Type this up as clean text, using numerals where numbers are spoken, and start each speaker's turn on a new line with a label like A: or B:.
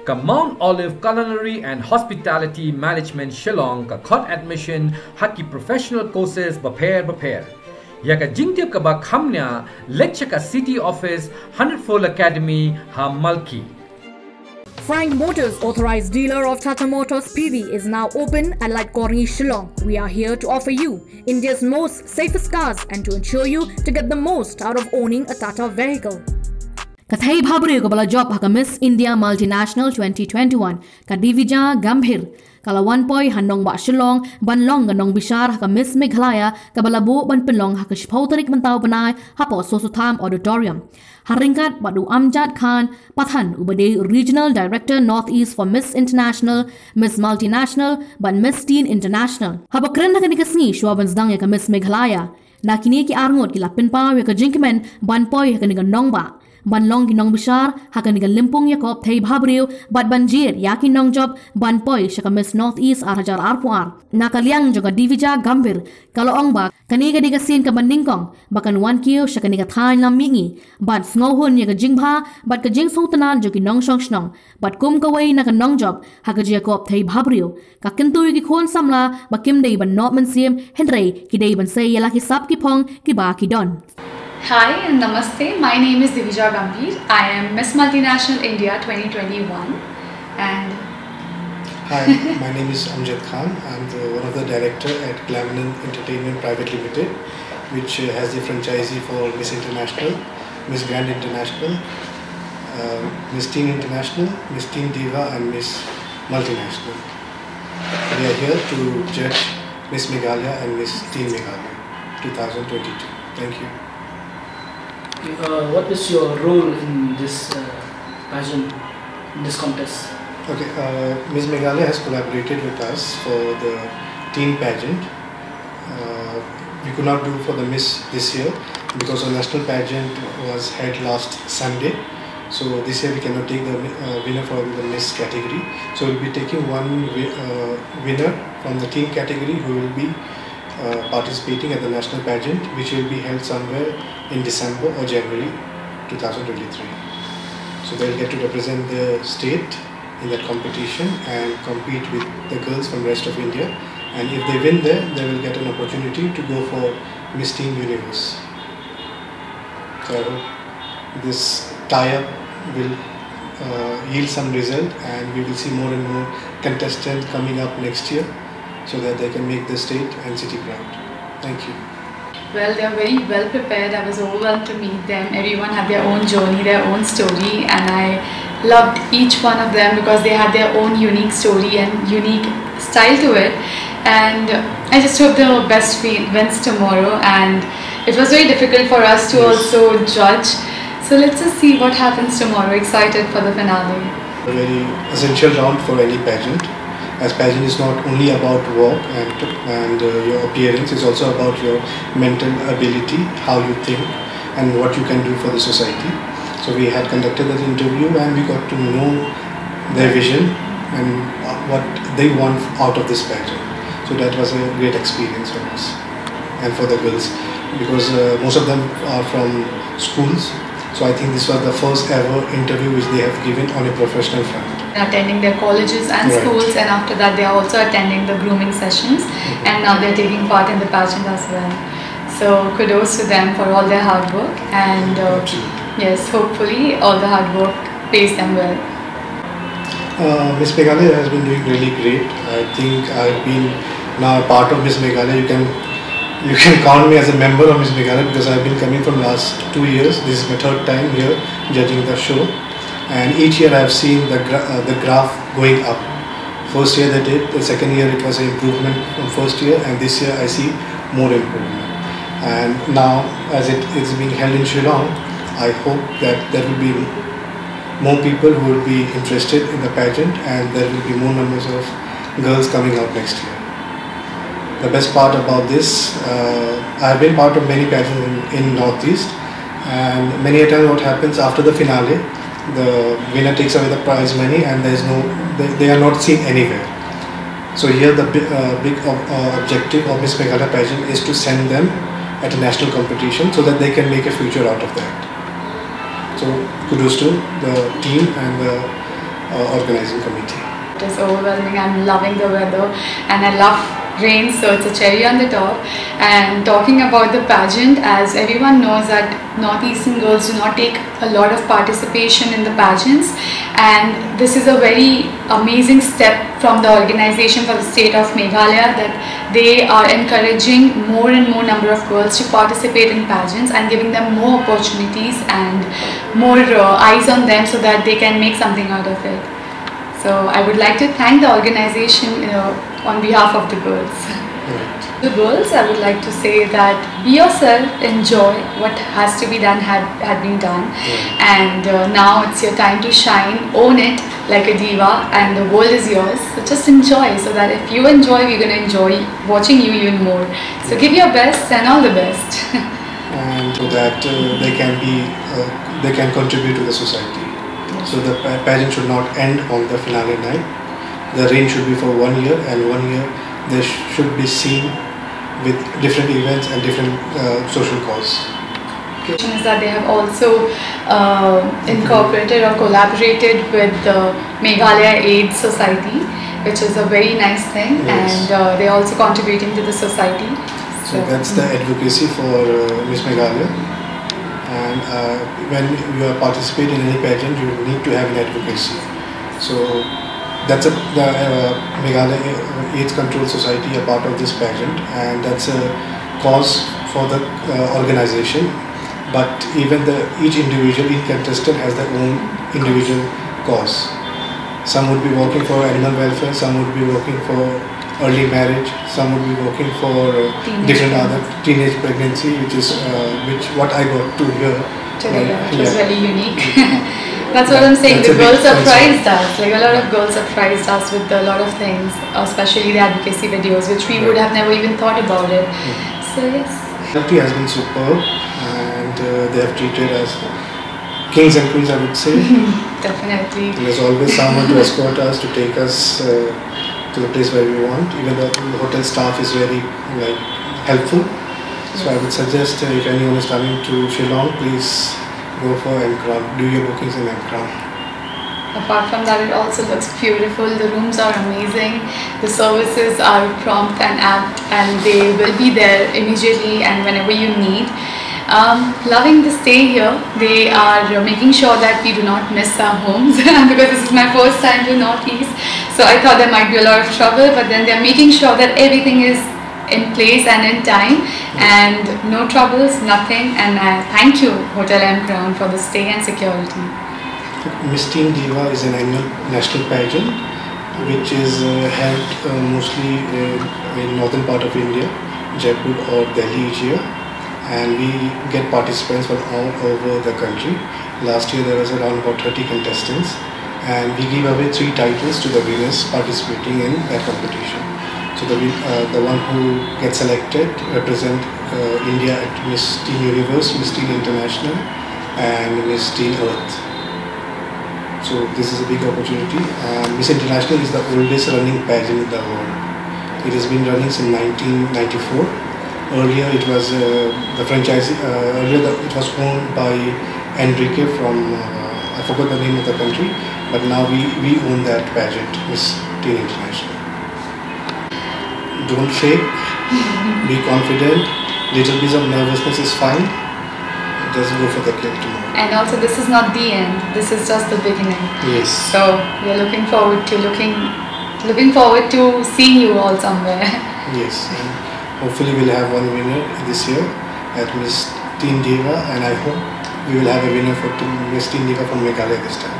A: ka Mount Olive Culinary and Hospitality Management Shillong ka khot admission haki professional courses prepare ya ka jingtip ka ba khamnya lecture ka city office 100-fold academy ha malki.
B: Frank Motors, authorized dealer of Tata Motors PV, is now open at Lightcorny, Shillong. We are here to offer you India's most safest cars and to ensure you to get the most out of owning a Tata vehicle. Kathai bhabri ko bala job haka Miss India Multinational 2021 ka Divija Gambhir kala 1 poi handong ba Shillong banlong ganong Bishar haka Miss Meghalaya ka balabu ban penlong haka shpauterik mantau banai hapo Sosutham Auditorium. Haringkat Badu Amjad Khan Pathan ubade Regional Director Northeast for Miss International, Miss Multinational, ban Miss Teen International. Haba kren haka nikasni shwaban zdang ya ka Miss Meghalaya. Na kini ki arngot ki lapin pa ya ka jinkmen ban poi haka niga nong ba. Ban long ginong Bishar haka niga limpung yakop thai bhabriu bat banjir yakin nong job ban poi shaka Miss Northeast arhajar arpuar nakaliang juga Divija Gambir kalau ong ba kaniga diga sin ka bandingkong bakan 1 kio shaka niga thain lam mingi bat sngohun yaga jingpha bat ka jing sultanan jogi nong shong shnong bat kum ka wei naka nong job haka jakop thai bhabriu ka kintu ki khon samla bakim dei ban not man sim hendrei ki dei ban sei yala ki sap ki phong ki ba ki don.
C: Hi and Namaste, my name is Divija Gambhir. I am Miss Multinational India 2021 and...
D: Hi, my name is Amjad Khan. I'm one of the director at Glamour Entertainment Private Limited, which has the franchisee for Miss International, Miss Grand International, Miss Teen International, Miss Teen Diva and Miss Multinational. We are here to judge Miss Meghalaya and Miss Teen Meghalaya 2022. Thank you.
E: What is your role in this pageant, in this contest?
D: Okay, Miss Meghalaya has collaborated with us for the teen pageant. We could not do for the Miss this year because our national pageant was held last Sunday. So this year we cannot take the winner from the Miss category. So we'll be taking one winner from the teen category who will be participating at the national pageant, which will be held somewhere in December or January 2023. So they'll get to represent the state in that competition and compete with the girls from the rest of India. And if they win there, they will get an opportunity to go for Miss Teen Universe. So I hope this tie-up will yield some result and we will see more and more contestants coming up next year, so that they can make the state and city proud. Thank you.
C: Well, they are very well prepared. I was overwhelmed to meet them. Everyone had their own journey, their own story, and I loved each one of them because they had their own unique story and unique style to it. And I just hope the best wins tomorrow, and it was very difficult for us to also judge. So let's just see what happens tomorrow. Excited for the finale.
D: A very essential round for any pageant, as pageant is not only about walk and your appearance, it's also about your mental ability, how you think and what you can do for the society. So we had conducted that interview and we got to know their vision and what they want out of this pageant. So that was a great experience for us and for the girls, because most of them are from schools. So I think this was the first ever interview which they have given on a professional front.
C: Attending their colleges and schools, and after that they are also attending the grooming sessions, and now they are taking part in the pageant as well. So kudos to them for all their hard work, and yes, hopefully all the hard work pays them well.
D: Miss Meghalaya has been doing really great. I think I've been now a part of Miss Meghalaya. You can count me as a member of Miss Meghalaya because I've been coming from last 2 years. This is my third time here judging the show. And each year I have seen the graph going up. First year they did, the second year it was an improvement from first year, and this year I see more improvement. And now as it's being held in Shillong, I hope that there will be more people who will be interested in the pageant, and there will be more numbers of girls coming out next year. The best part about this, I have been part of many pageants in Northeast, and many a time what happens after the finale, the winner takes away the prize money and there is no, they are not seen anywhere. So here the big objective of Miss Meghalaya pageant is to send them at a national competition so that they can make a future out of that. So kudos to the team and the organizing committee.
C: It is overwhelming. I'm loving the weather and I love rain, so it's a cherry on the top. And talking about the pageant, as everyone knows that Northeastern girls do not take a lot of participation in the pageants, and this is a very amazing step from the organization for the state of Meghalaya, that they are encouraging more and more number of girls to participate in pageants and giving them more opportunities and more eyes on them so that they can make something out of it. So I would like to thank the organization on behalf of the girls.
D: Right.
C: The girls, I would like to say that be yourself, enjoy what has to be done had been done, and now it's your time to shine, own it like a diva, and the world is yours. So just enjoy, so that if you enjoy, we're going to enjoy watching you even more. So give your best and all the best.
D: And so that they can contribute to the society. So the pageant should not end on the finale night. The reign should be for 1 year, and 1 year they should be seen with different events and different social cause.
C: Is that they have also incorporated or collaborated with the Meghalaya AIDS Society, which is a very nice thing,
D: yes.
C: And they're also contributing to the society.
D: So that's the advocacy for Miss Meghalaya. And when you are participating in any pageant, you need to have an advocacy. So that's the Meghalaya AIDS Control Society, a part of this pageant, and that's a cause for the organization. But even each contestant has their own individual cause. Some would be working for animal welfare, some would be working for early marriage, some would be working for different other teenage pregnancy, which what I got to hear.
C: It was very unique. That's what I'm saying. The girls surprised us. Like a lot of girls surprised us with a lot of things, especially the advocacy videos, which we would have never even thought about it. So yes.
D: The quality has been superb, and they have treated us kings and queens, I would say.
C: Definitely.
D: There's always someone to escort us, to take us to the place where we want. Even the hotel staff is very helpful. So I would suggest if anyone is coming to Shillong, please go for Mcrown. Do your bookings in Mcrown.
C: Apart from that, it also looks beautiful. The rooms are amazing. The services are prompt and apt, and they will be there immediately and whenever you need. Loving the stay here. They are making sure that we do not miss our homes because this is my first time to Northeast. So I thought there might be a lot of trouble, but then they are making sure that everything is in place and in time, and no troubles, nothing. And I thank you, Hotel Mcrown, for the stay and security.
D: Miss Teen Diva is an annual national pageant which is held mostly in northern part of India, Jaipur or Delhi each year, and we get participants from all over the country. Last year there was around about 30 contestants, and we give away 3 titles to the winners participating in that competition. So the one who gets selected represent India at Miss Teen Universe, Miss Teen International, and Miss Teen Earth. So this is a big opportunity. Miss International is the oldest running pageant in the world. It has been running since 1994. Earlier it was the franchise. It was owned by Enrique from I forgot the name of the country, but now we own that pageant, Miss Teen International. Don't fake. Be confident. Little bit of nervousness is fine. Just go for the kill tomorrow.
C: And also, this is not the end. This is just the beginning.
D: Yes.
C: So we are looking forward to seeing you all somewhere.
D: Yes. And hopefully we'll have one winner this year at Miss Teen Diva, and I hope we will have a winner for Miss Teen Diva from Meghalaya this time.